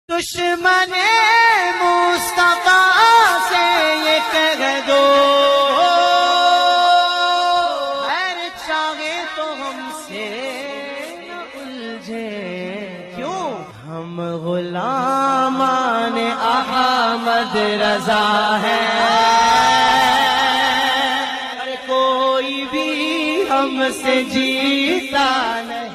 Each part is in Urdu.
دشمن مصطفیٰ سے یہ کہہ دو خیر چاہے تو ہم سے نہ الجھے، کیوں ہم غلامان احمد رضا ہیں، کوئی بھی ہم سے جیتا نہیں۔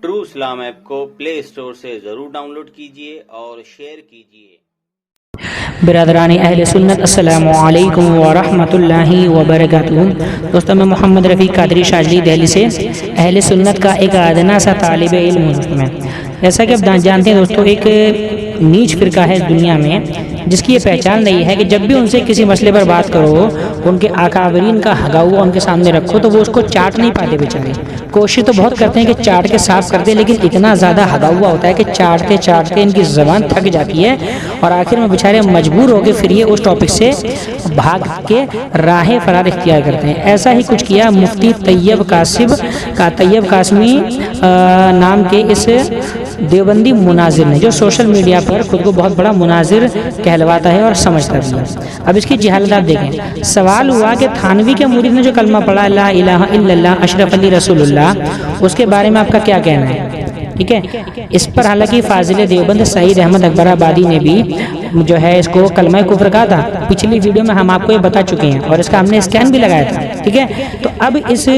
ٹرو اسلام ایپ کو پلے اسٹور سے ضرور ڈاؤن لوڈ کیجیے اور شیئر کیجیے۔ برادران اہل سنت، السلام علیکم ورحمۃ اللہ وبرکاتہ۔ دوستوں، میں محمد رفیق قادری شاذلی دہلی سے اہل سنت کا ایک ادنا سا طالب علم ہوں۔ جیسا کہ آپ جانتے ہیں دوستوں، ایک نیچ فرقہ ہے اس دنیا میں جس کی یہ پہچان نہیں ہے کہ جب بھی ان سے کسی مسئلے پر بات کرو، ان کے اکابرین کا ہگا ہوا ان کے سامنے رکھو تو وہ اس کو چاٹ نہیں پاتے بیچارے۔ کوشش تو بہت کرتے ہیں کہ چاٹ کے صاف کر دیں، لیکن اتنا زیادہ ہگا ہوا ہوتا ہے کہ چاٹتے چاٹتے ان کی زبان تھک جاتی ہے اور آخر میں بیچارے مجبور ہو کے پھر یہ اس ٹاپک سے بھاگ کے راہ فرار اختیار کرتے ہیں۔ ایسا ہی کچھ کیا مفتی طیب قاسمی نام کے اس دیوبندی مناظر نے، جو سوشل میڈیا پر خود کو بہت بڑا مناظر کہلواتا ہے اور سمجھتا بھی ہے۔ اب اس کی جہالت آپ دیکھیں۔ سوال ہوا کہ تھانوی کے مرید نے جو کلمہ پڑھا لا الہ الا اللہ اشرف علی رسول اللہ، اس کے بارے میں آپ کا کیا کہنا ہے؟ ٹھیک ہے، اس پر حالانکہ فاضل دیوبند سعید احمد اکبر آبادی نے بھی جو ہے اس کو کلمہ کفر کہا تھا۔ پچھلی ویڈیو میں ہم آپ کو یہ بتا چکے ہیں اور اس کا ہم نے اسکین بھی لگایا تھا۔ ٹھیک ہے، تو اب اس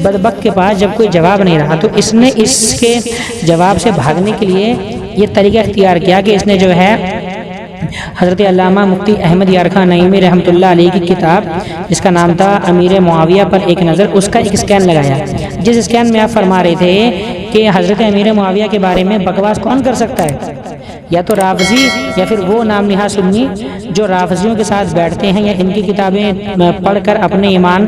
بدبخت کے پاس جب کوئی جواب نہیں رہا تو اس نے اس کے جواب سے بھاگنے کے لیے یہ طریقہ اختیار کیا کہ اس نے جو ہے حضرت علامہ مفتی احمد یارخان نعیمی رحمۃ اللہ علیہ کی کتاب جس کا نام تھا امیر معاویہ پر ایک نظر، اس کا ایک اسکین لگایا، جس اسکین میں آپ فرما رہے تھے کہ حضرت امیر معاویہ کے بارے میں بکواس کون کر سکتا ہے؟ یا تو رافضی یا پھر وہ نام نہاد سنی جو رافضیوں کے ساتھ بیٹھتے ہیں یا ان کی کتابیں پڑھ کر اپنے ایمان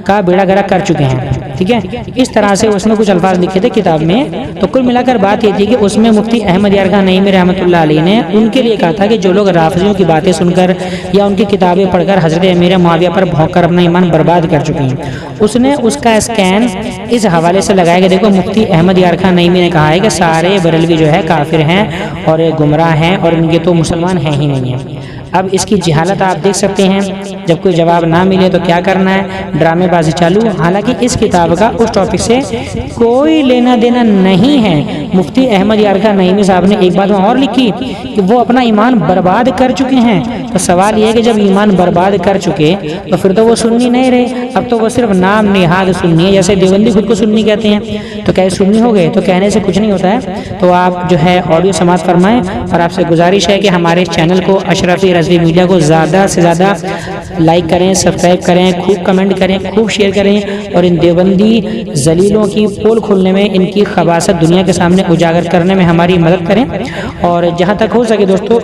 کا بیڑا گرک کر چکے ہیں۔ ٹھیک ہے، اس طرح سے اس نے کچھ الفاظ لکھے تھے کتاب میں۔ تو کل ملا کر بات یہ تھی کہ اس میں مفتی احمد یارخان نعیمی رحمۃ اللہ علیہ نے ان کے لیے کہا تھا کہ جو لوگ رافضیوں کی باتیں سن کر یا ان کی کتابیں پڑھ کر حضرت امیر معاویہ پر بھونک کر اپنا ایمان برباد کر چکے ہیں، اس نے اس کا اسکین اس حوالے سے لگایا کہ دیکھو مفتی احمد یارخان نعیمی نے کہا ہے کہ سارے بریلوی جو ہے کافر ہیں اور گمراہ ہیں اور ان کے تو مسلمان ہیں ہی نہیں ہیں۔ اب اس کی جہالت آپ دیکھ سکتے ہیں، جب کوئی جواب نہ ملے تو کیا کرنا ہے، ڈرامے بازی چالو۔ حالانکہ اس کتاب کا اس ٹاپک سے کوئی لینا دینا نہیں ہے۔ مفتی احمد یارخان نعیمی صاحب نے ایک بات اور لکھی کہ وہ اپنا ایمان برباد کر چکے ہیں۔ تو سوال یہ ہے کہ جب ایمان برباد کر چکے تو پھر تو وہ سنی نہیں رہے، اب تو وہ صرف نام نہاد سنی ہے، جیسے دیوبندی خود کو سنی کہتے ہیں۔ تو کیا سنی ہو گئے؟ تو کہنے سے کچھ نہیں ہوتا ہے۔ تو آپ جو ہے آڈیو سماعت فرمائیں اور آپ سے گزارش ہے کہ ہمارے چینل کو اشرفی رضوی میڈیا کو زیادہ سے زیادہ لائک کریں، سبسکرائب کریں، خوب کمنٹ کریں، خوب شیئر کریں اور ان دیوبندی ذلیلوں کی پول کھولنے میں، ان کی خباثت دنیا کے سامنے اجاگر کرنے میں ہماری مدد کریں۔ اور جہاں تک ہو سکے دوستو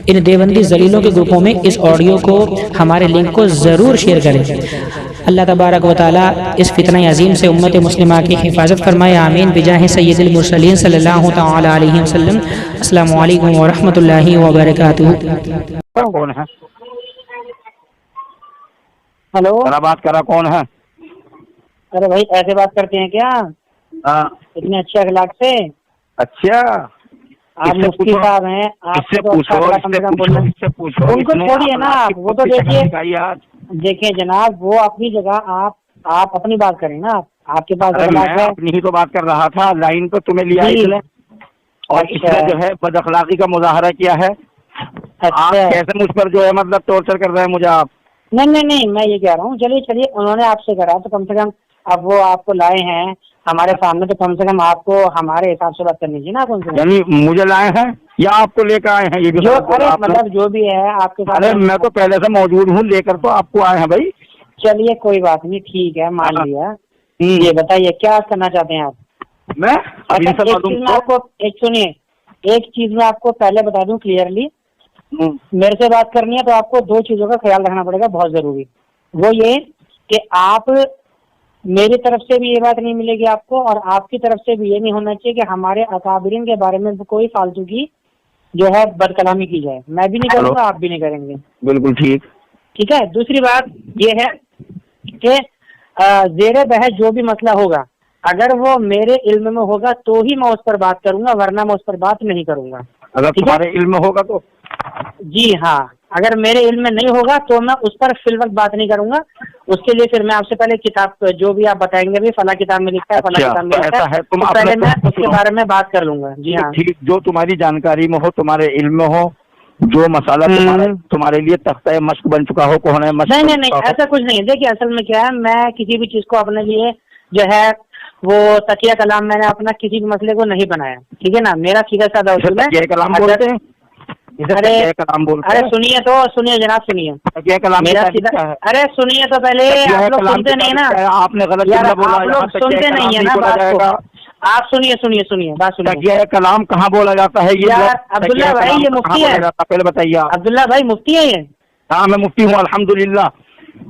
ان دیوبندی ذلیلوں کے گروپوں میں اس آڈیو کو، ہمارے لنک کو ضرور شیئر کریں۔ اللہ تبارک و تعالی اس فتنہ عظیم سے امت مسلمہ کی حفاظت فرمائے، آمین، بجاہ سید المرسلین صلی اللہ تعالی علیہ وسلم۔ السلام علیکم ورحمۃ اللہ وبرکاتہ۔ کون ہے؟ ہلو، بات کرا کون ہے؟ ارے بھائی ایسے بات کرتے ہیں کیا اتنے اچھے اخلاق سے؟ اچھا، آپ مفتی صاحب ہیں، آپ سے پوچھو، ان کو چھوڑیے نا آپ، وہ تو دیکھیے جناب، وہ اپنی جگہ، آپ اپنی بات کریں نا، آپ کے پاس اخلاق ہے۔ اپنی ہی تو بات کر رہا تھا، لائن پہ تمہیں لیا اور اس نے جو ہے بد اخلاقی کا مظاہرہ کیا ہے۔ آپ کیسے مجھ پر جو ہے مطلب ٹارچر کر رہے ہیں مجھے آپ؟ نہیں، میں یہ کہہ رہا ہوں، چلیے انہوں نے آپ سے کرا تو کم سے کم اب وہ آپ کو لائے ہیں ہمارے سامنے، تو کم سے کم آپ کو ہمارے حساب سے بات کرنی چاہیے نا ان سے۔ یعنی مجھے لائے ہیں یا آپ کو لے کر آئے ہیں؟ یہ بھی مطلب جو بھی ہے آپ کے پاس۔ میں تو پہلے سے موجود ہوں، لے کر تو آپ کو آئے ہیں بھائی۔ چلیے کوئی بات نہیں، ٹھیک ہے، مان لیا۔ یہ بتائیے کیا کرنا چاہتے ہیں آپ؟ میں سنیے، ایک چیز میں آپ کو پہلے بتا دوں کلیئرلی، میرے سے بات کرنی ہے تو آپ کو دو چیزوں کا خیال رکھنا پڑے گا بہت ضروری۔ وہ یہ کہ آپ میری طرف سے بھی یہ بات نہیں ملے گی آپ کو، اور آپ کی طرف سے بھی یہ نہیں ہونا چاہیے کہ ہمارے اکابرین کے بارے میں کوئی فالتو کی جو ہے بد کلامی کی جائے۔ میں بھی نہیں کروں گا، آپ بھی نہیں کریں گے۔ بالکل ٹھیک ہے۔ دوسری بات یہ ہے کہ زیر بحث جو بھی مسئلہ ہوگا اگر وہ میرے علم میں ہوگا تو ہی میں اس پر بات کروں گا، ورنہ میں اس پر بات نہیں کروں گا. اگر تمہارے علم میں ہوگا تو؟ جی ہاں، اگر میرے علم میں نہیں ہوگا تو میں اس پر فی الوقت بات نہیں کروں گا. اس کے لیے پھر میں آپ سے پہلے کتاب جو بھی آپ بتائیں گے بھی فلاں کتاب میں لکھا ہے، فلاں کتاب میں لکھا ہے، تو پہلے میں اس کے بارے میں بات کر لوں گا. جی ہاں ٹھیک، جو تمہاری جانکاری میں ہو، تمہارے علم میں ہو، جو مسئلہ تمہارے لیے تختہ مشق بن چکا ہو، کون ہے مشق؟ نہیں ایسا کچھ نہیں. دیکھیے اصل میں کیا ہے، میں کسی بھی چیز کو اپنے لیے جو ہے وہ تقیہ کلام میں نے اپنا کسی بھی مسئلے کو نہیں بنایا. ٹھیک ہے نا، میرا سیدھا سادہ اصول ہے. تقیہ کلام بولتے ہیں؟ ارے سنیے جناب، سنیے میرا سیدھا. ارے سنیے تو پہلے، آپ لوگ سنتے نہیں نا. آپ نے غلط یار بولا، آپ لوگ سنتے نہیں ہے نا بات کو. آپ سنیے بات سنیے. تقیہ کلام کہاں بولا جاتا ہے؟ یار عبداللہ بھائی یہ مفتی ہے. پہلے بتائیے آپ. عبداللہ بھائی مفتی ہے یہ؟ ہاں میں مفتی ہوں الحمدللہ.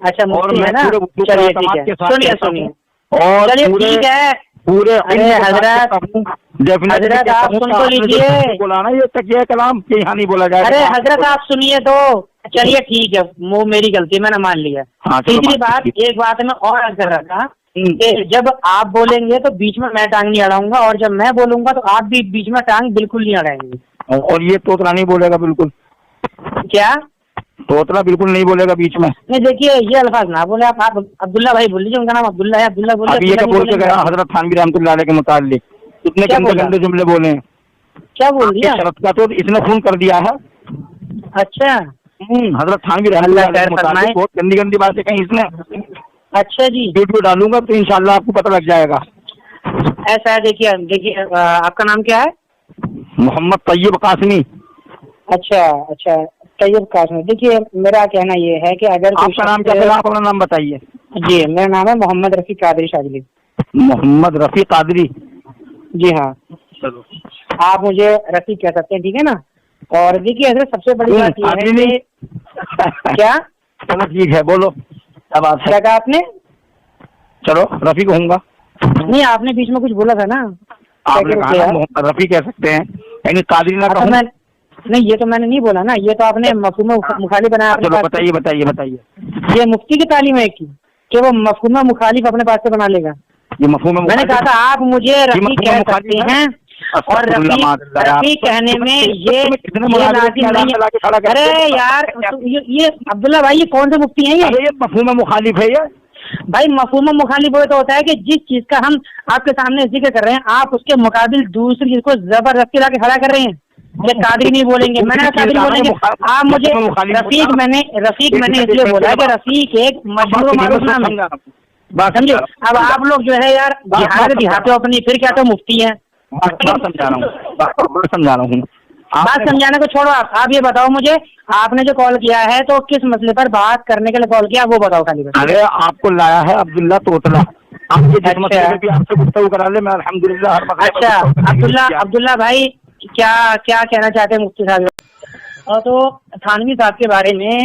اچھا مفتی ہے نا، چلیے ٹھیک ہے. سنیے اور چلیے ٹھیک ہے. پورے حضرت آپ سن تو لیجیے. بولا نا یہ تقیہ کلام کہ یہاں نہیں بولا جائے. ارے حضرت آپ سنیے تو. چلیے ٹھیک ہے، وہ میری غلطی، میں نے مان لیا. تیسری بات، ایک بات میں اور عرض کر رہا تھا کہ جب آپ بولیں گے تو بیچ میں ٹانگ نہیں اڑاؤں گا، اور جب میں بولوں گا تو آپ بھی بیچ میں ٹانگ بالکل نہیں اڑائیں گے. اور یہ توتلا نہیں بولے گا بالکل؟ کیا توتلا بالکل نہیں بولے گا بیچ میں؟ نہیں دیکھیے یہ الفاظ نہ بولے آپ عبداللہ بھائی بول لیجیے. ان کا نام عبداللہ ہے. عبداللہ اب یہ بول کے گیا حضرت تھانوی رحمۃ اللہ علیہ کے متعلق اتنے گندے جملے بولے ہیں. کیا بول دیا؟ شرط کا تو اس نے خون کر دیا ہے. اچھا حضرت تھانوی رحمۃ اللہ علیہ کے متعلق بہت گندی باتیں کہیں اس نے. اچھا جی، ویڈیو ڈالوں گا تو انشاءاللہ آپ کو پتہ لگ جائے گا. ایسا ہے. دیکھیے آپ کا نام کیا ہے؟ محمد طیب قاسمی. اچھا طیب قاسمی. دیکھیے میرا کہنا یہ ہے کہ اگر آپ کا نام کیا ہے؟ آپ اپنا نام بتائیے. جی میرا نام ہے محمد رفیع قادری شاذلی. محمد رفیع قادری. جی ہاں، چلو آپ مجھے رفیع کہہ سکتے ہیں. ٹھیک ہے نا. اور دیکھیے حضرت سب سے بڑی بات یہ ہے کہ کیا. چلو ٹھیک ہے، بولو کیا کہا آپ نے؟ چلو رفیع کہوں گا. نہیں آپ نے بیچ میں کچھ بولا تھا نا. آپ نے کہا محمد رفیع کہہ سکتے ہیں، یعنی قادری نہ کہوں. نہیں یہ تو میں نے نہیں بولا نا، یہ تو آپ نے مفہوم مخالف بنایا. چلو بتائیے. یہ مفتی کی تعلیم ہے کہ وہ مفہوم مخالف اپنے پاس سے بنا لے گا. یہ مفہوم میں نے کہا تھا آپ مجھے رفیع کہہ سکتے ہیں، اور رفیع کہنے میں یہ لازم نہیں ہے. ارے یار یہ عبداللہ بھائی یہ کون سے مفتی ہیں؟ یہ مفہوم مخالف ہے. یہ بھائی مفہوم مخالف وہ تو ہوتا ہے کہ جس چیز کا ہم آپ کے سامنے ذکر کر رہے ہیں آپ اس کے مقابل دوسری چیز کو زبردستی لا کے کھڑا کر رہے ہیں. یہ قادری نہیں بولیں گے، میں نے قادری بولیں گے. آپ مجھے رفیق میں نے اس لیے بولا کہ رفیق ایک مشہور معروف نام ہے. سمجھو اب آپ لوگ جو ہے یار دیہات اپنی پھر کیا تو مفتی ہیں. سمجھا رہا ہوں. بات سمجھانے کو چھوڑو. آپ یہ بتاؤ مجھے، آپ نے جو کال کیا ہے تو کس مسئلے پر بات کرنے کے لیے کال کیا وہ بتاؤ خالی. ارے آپ کو لایا ہے عبداللہ توتلا. آپ سے گفتگو کرا لے، میں الحمدللہ. اچھا عبداللہ بھائی کیا کہنا چاہتے ہیں مفتی صاحب؟ تو تھانوی صاحب کے بارے میں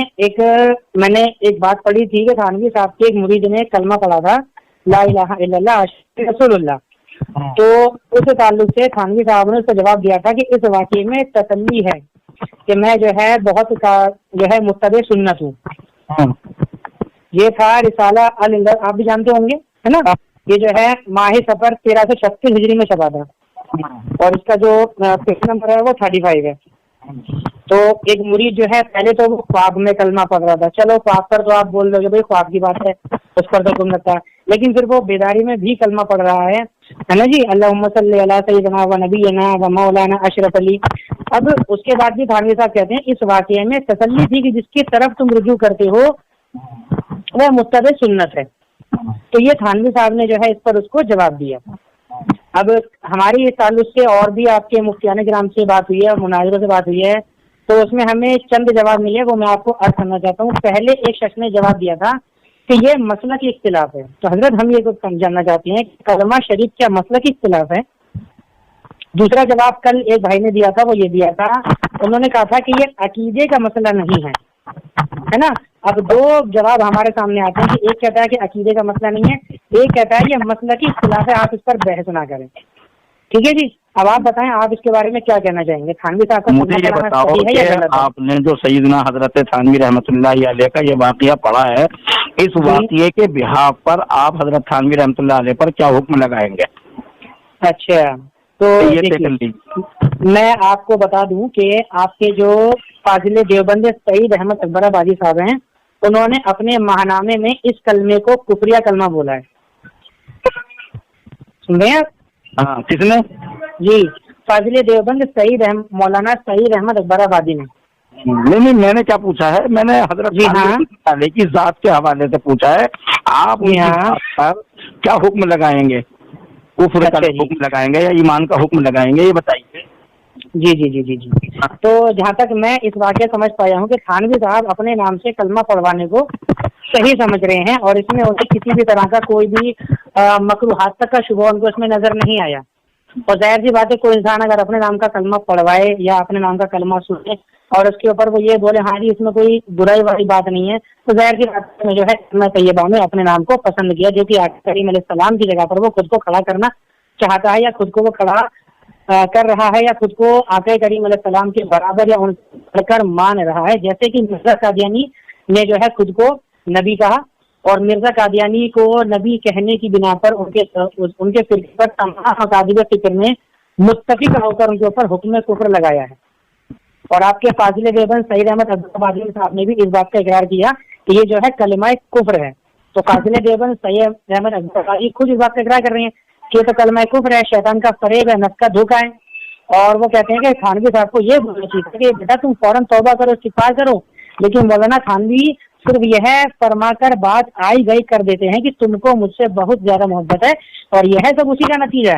میں نے ایک بات پڑھی تھی کہ تھانوی صاحب کے ایک مرید نے کلمہ پڑھا تھا لا الہ الا اللہ رسول اللہ. تو اس تعلق سے تھانوی صاحب نے اس کو جواب دیا تھا کہ اس واقعے میں تسلی ہے کہ میں جو ہے بہت متبع سنت ہوں. یہ تھا رسالہ آپ بھی جانتے ہوں گے ہے نا. یہ جو ہے ماہ سفر 1336 ہجری میں چھپا تھا، اور اس کا جو پیج نمبر ہے وہ 35 ہے. تو ایک مرید جو ہے پہلے تو وہ خواب میں کلمہ پڑھ رہا تھا. چلو خواب پر تو آپ بول رہے ہو بھائی خواب کی بات ہے، اس پر تو کم لگتا ہے، لیکن پھر وہ بیداری میں بھی کلمہ پڑھ رہا ہے نا جی. اللہم صلی علی سیدنا و نبینا و مولانا اشرف علی. اب اس کے بعد بھی تھانوی صاحب کہتے ہیں اس واقعے میں تسلی تھی کہ جس کی طرف تم رجوع کرتے ہو وہ متبع سنت ہے. تو یہ تھانوی صاحب نے جو ہے اس پر اس کو جواب دیا. اب ہماری اس تعلق سے اور بھی آپ کے مفتیان کرام سے بات ہوئی ہے، مناظروں سے بات ہوئی ہے، تو اس میں ہمیں چند جواب ملے، وہ میں آپ کو عرض کرنا چاہتا ہوں. پہلے ایک شخص نے جواب دیا تھا کہ یہ مسئلہ کی اختلاف ہے. تو حضرت ہم یہ جاننا چاہتے ہیں کہ کلمہ شریف کیا مسئلہ کی اختلاف ہے. دوسرا جواب کل ایک بھائی نے دیا تھا، وہ یہ دیا تھا، انہوں نے کہا تھا کہ یہ عقیدے کا مسئلہ نہیں ہے نا. اب دو جواب ہمارے سامنے آتے ہیں کہ ایک کہتا ہے کہ عقیدے کا مسئلہ نہیں ہے، ایک کہتا ہے یہ مسئلہ کی اختلاف ہے، آپ اس پر بحث نہ کریں. ٹھیک ہے جی، اب آپ بتائیں آپ اس کے بارے میں کیا کہنا چاہیں گے. تھانوی صاحب کا مجھے یہ بتاؤ کہ آپ نے جو سیدنا حضرت تھانوی رحمۃ اللہ علیہ کا یہ واقعہ پڑھا ہے اس واقعے کے بحاف پر آپ حضرت تھانوی رحمۃ اللہ علیہ پر کیا حکم لگائیں گے؟ اچھا تو یہ طے کر لیجیے۔ میں آپ کو بتا دوں کہ آپ کے جو فاضل دیوبند سعید احمد اکبر آبادی صاحب ہیں، انہوں نے اپنے ماہنامے میں اس کلمے کو کفریہ کلمہ بولا ہے، سن رہے ہیں؟ ہاں، کس نے؟ جی، فاضل دیوبند مولانا سعید احمد اکبر آبادی نے۔ نہیں، میں نے کیا پوچھا ہے، میں نے حضرت جی ہاں تھانوی کی ذات کے حوالے سے پوچھا ہے، آپ ان کی ذات پر کیا حکم لگائیں گے؟ کفر کا حکم لگائیں گے یا ایمان کا حکم لگائیں گے، یہ بتائیے۔ جی جی جی جی جی تو جہاں تک میں اس واقعہ سمجھ پایا ہوں کہ تھانوی صاحب اپنے نام سے کلمہ پڑھوانے کو صحیح سمجھ رہے ہیں، اور اس میں انہیں کسی بھی طرح کا کوئی بھی مکروہات تک کا شبہ ان کو اس میں نظر نہیں آیا۔ اور ظاہر سی بات ہے، کوئی انسان اگر اپنے نام کا کلمہ پڑھوائے یا اپنے نام کا کلمہ سنے اور اس کے اوپر وہ یہ بولے ہاں جی اس میں کوئی برائی والی بات نہیں ہے، تو ظاہر سی بات میں جو ہے میں طیبہ میں اپنے نام کو پسند کیا، جو کہ آقا کریم علیہ السلام کی جگہ پر وہ خود کو کھڑا کرنا چاہتا ہے، یا خود کو وہ کھڑا کر رہا ہے، یا خود کو آقا کریم علیہ السلام کے برابر یا ان پڑھ کر مان رہا ہے۔ جیسے کہ مرزا قادیانی نے جو ہے خود کو نبی کہا، اور مرزا قادیانی کو نبی کہنے کی بنا پر ان کے فرقے پر تمام مکاتب فکر نے متفق ہو کر ان کے اوپر حکم کفر لگایا ہے۔ اور آپ کے فاضل دیوبند سعید احمد آبادی صاحب نے بھی اس بات کا اقرار کیا کہ یہ جو ہے کلمہ کفر ہے۔ تو فاضل دیوبند سعید احمد آبادی خود اس بات کا اقرار کر رہے ہیں کہ یہ تو کلمہ کفر ہے، شیطان کا فریب ہے، نفس کا دھوکہ ہے۔ اور وہ کہتے ہیں کہ تھانوی صاحب کو یہ بولنا چاہیے کہ بیٹا تم فوراً توبہ کرو، استغفار کرو، لیکن مولانا تھانوی صرف یہ ہے فرما کر بات آئی گئی کر دیتے ہیں کہ تم کو مجھ سے بہت زیادہ محبت ہے، اور یہ ہے سب اسی کا نتیجہ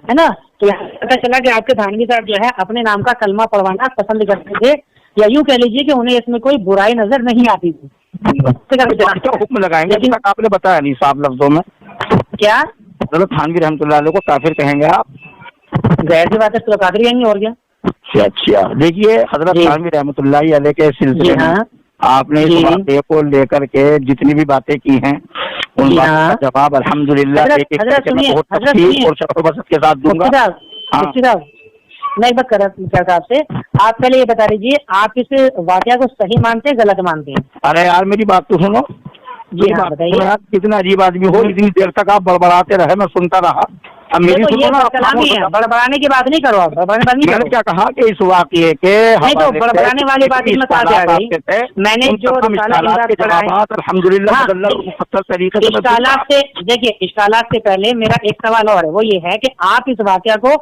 ہے نا۔ تو یہاں پتہ چلا کہ آپ کے تھانوی صاحب جو ہے اپنے نام کا کلمہ پڑھوانا پسند کرتے تھے، یا یوں کہہ لیجیے کہ انہیں اس میں کوئی برائی نظر نہیں آتی تھی۔ کیا حکم لگائیں گے؟ ابھی تک آپ نے بتایا نہیں صاف لفظوں میں کیا حضرت تھانوی رحمۃ اللہ علیہ کو کافر کہیں گے آپ؟ ظاہر سی بات ہے، تو قادری کہیں گے، اور کیا۔ اچھا دیکھیے، حضرت تھانوی رحمۃ اللہ علیہ کے سلسلے میں آپ نے اس واقعے کو لے کر کے جتنی بھی باتیں کی ہیں ان باتوں کا جواب الحمدللہ ایک ایک کر کے میں بہت تفصیل اور شرح و بسط کے ساتھ دوں گا۔ مفتی صاحب میں ایک بات کر رہا آپ سے، آپ پہلے یہ بتا دیجیے آپ اس واقعہ کو صحیح مانتے ہیں غلط مانتے ہیں؟ ارے یار میری بات تو سنو۔ جی ہاں بتائیے۔ کتنا عجیب آدمی ہو، اتنی دیر تک آپ بڑبڑاتے رہے، میں سنتا رہا۔ اب میری بڑبڑانے کی بات نہیں کرو آپ، میں نے کیا کہا کہ اس واقعے کے بڑبڑانے والی بات اس میں کہاں آ گئی؟ میں نے جو الحمدللہ طریقے سے اشکالات سے دیکھیے، اشکالات سے پہلے میرا ایک سوال اور ہے، وہ یہ ہے کہ آپ اس واقعہ کو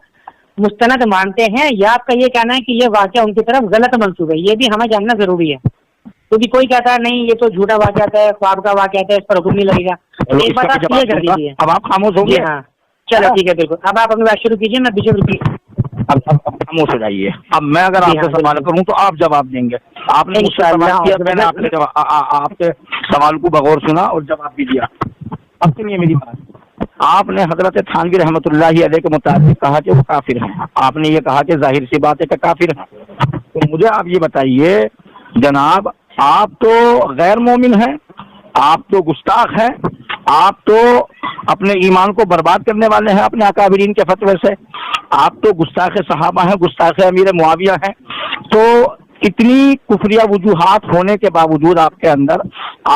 مستند مانتے ہیں یا آپ کا یہ کہنا ہے کہ یہ واقعہ ان کی طرف غلط منسوب ہے؟ یہ بھی ہمیں جاننا ضروری ہے، کیونکہ کوئی کہتا ہے نہیں یہ تو جھوٹا واقعہ ہے، خواب کا واقعہ ہے، اس پر حکم نہیں لگے گا۔ ایک بات آپ کلیئر کر دیجیے۔ اب آپ خاموش ہو گئے؟ ہاں چلو ٹھیک ہے، بالکل۔ اب آپ اپنی بات شروع کیجیے، میں پیچھے رکیے۔ اب خاموش ہو جائیے۔ اب میں اگر آپ سے سوال کروں تو آپ جواب دیں گے۔ آپ نے مجھ سے سوال کیا، میں نے آپ کے سوال کو بغور سنا اور جواب بھی دیا۔ اب سنیے میری بات، آپ نے حضرت تھانوی رحمۃ اللہ علیہ کے مطابق کہا کہ وہ کافر ہیں، آپ نے یہ کہا کہ ظاہر سی بات ہے کہ کافر ہیں، تو مجھے آپ یہ بتائیے جناب، آپ تو غیر مومن ہیں، آپ تو گستاخ ہیں، آپ تو اپنے ایمان کو برباد کرنے والے ہیں اپنے اکابرین کے فتوے سے، آپ تو گستاخ صحابہ ہیں، گستاخ امیر معاویہ ہیں، تو اتنی کفریہ وجوہات ہونے کے باوجود آپ کے اندر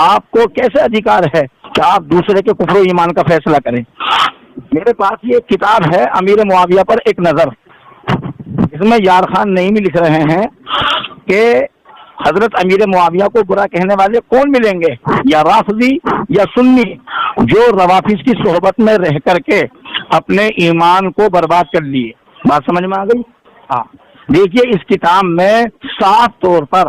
آپ کو کیسے ادھیکار ہے کہ آپ دوسرے کے کفر و ایمان کا فیصلہ کریں؟ میرے پاس یہ کتاب ہے امیر معاویہ پر ایک نظر، اس میں یار خان نعیمی لکھ رہے ہیں کہ حضرت امیر معاویہ کو برا کہنے والے کون ملیں گے، یا رافضی یا سنی، جو روافظ کی صحبت میں رہ کر کے اپنے ایمان کو برباد کر لیے۔ بات سمجھ میں آ گئی؟ ہاں دیکھیے، اس کتاب میں صاف طور پر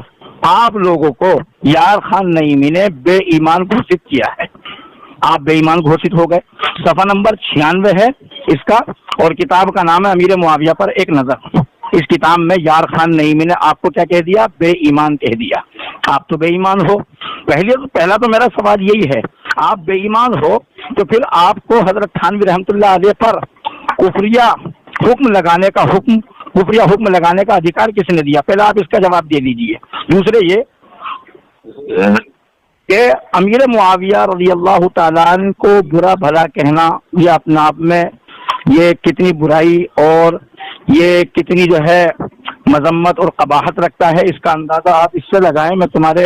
آپ لوگوں کو یار خان نعیمی نے بے ایمان گھوشت کیا ہے، آپ بے ایمان گھوشت ہو گئے۔ صفحہ نمبر 96 ہے اس کا، اور کتاب کا نام ہے امیر معاویہ پر ایک نظر۔ اس کتاب میں یار خان نعیمی نے آپ کو کیا کہہ دیا؟ بے ایمان کہہ دیا۔ آپ تو بے ایمان ہو۔ پہلا تو میرا سوال یہی ہے، آپ بے ایمان ہو تو پھر آپ کو حضرت تھانوی رحمۃ اللہ علیہ پر کفریہ حکم لگانے کا ادھیکار کس نے دیا؟ پہلا آپ اس کا جواب دے دیجئے۔ دوسرے یہ کہ امیر معاویہ رضی اللہ تعالیٰ عنہ کو برا بھلا کہنا یہ اپنے آپ میں یہ کتنی برائی اور یہ کتنی جو ہے مذمت اور قباحت رکھتا ہے، اس کا اندازہ آپ اس سے لگائیں۔ میں تمہارے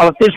38